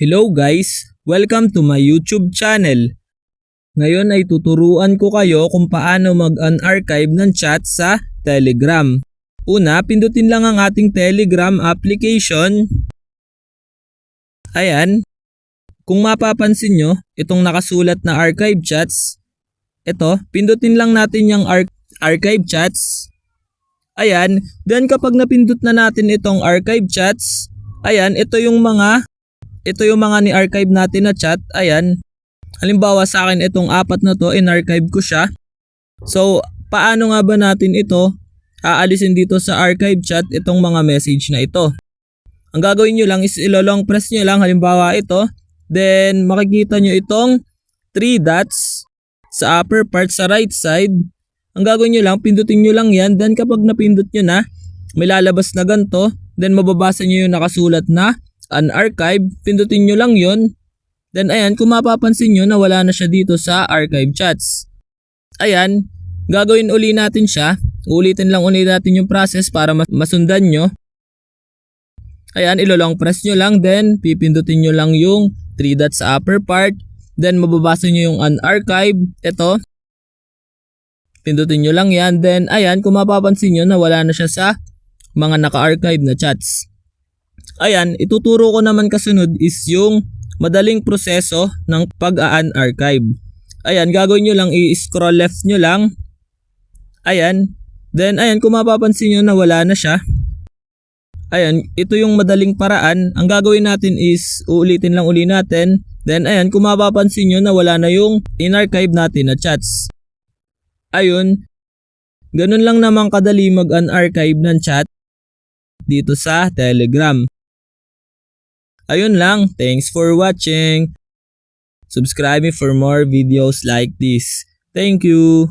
Hello guys! Welcome to my YouTube channel. Ngayon ay tuturuan ko kayo kung paano mag-unarchive ng chat sa Telegram. Una, pindutin lang ang ating Telegram application. Ayan. Kung mapapansin nyo, itong nakasulat na archive chats. Ito, pindutin lang natin yung archive chats. Ayan. Then kapag napindot na natin itong archive chats, ayan, ito yung mga ni-archive natin na chat. Ayan. Halimbawa sa akin itong 4 na to, in-archive ko siya. So, paano nga ba natin ito aalisin dito sa archive chat itong mga message na ito? Ang gagawin nyo lang is ilolong press nyo lang, halimbawa ito. Then, makikita nyo itong 3 dots sa upper part sa right side. Ang gagawin nyo lang, pindutin nyo lang yan. Then, kapag napindot nyo na, may lalabas na ganito. Then, mababasa nyo yung nakasulat na unarchive, pindutin nyo lang yun. Then ayan, kung mapapansin nyo na wala na siya dito sa archive chats. Ayan, gagawin uli natin siya. Ulitin lang ulit natin yung process para masundan nyo. Ayan, ilolong press nyo lang, then pipindutin nyo lang yung 3 dots sa upper part. Then mababasa nyo yung unarchive. Ito, pindutin nyo lang yan. Then ayan, kung mapapansin nyo na wala na siya sa mga naka-archive na chats. Ayan, ituturo ko naman kasunod is yung madaling proseso ng pag-unarchive. Ayan, gagawin nyo lang, i-scroll left nyo lang. Ayan, then ayan, kung mapapansin nyo na wala na siya. Ayan, ito yung madaling paraan. Ang gagawin natin is, uulitin lang uli natin. Then ayan, kung mapapansin nyo na wala na yung in-archive natin na chats. Ayun, ganun lang naman kadali mag-unarchive ng chat dito sa Telegram. Ayun lang, thanks for watching. Subscribe me for more videos like this. Thank you.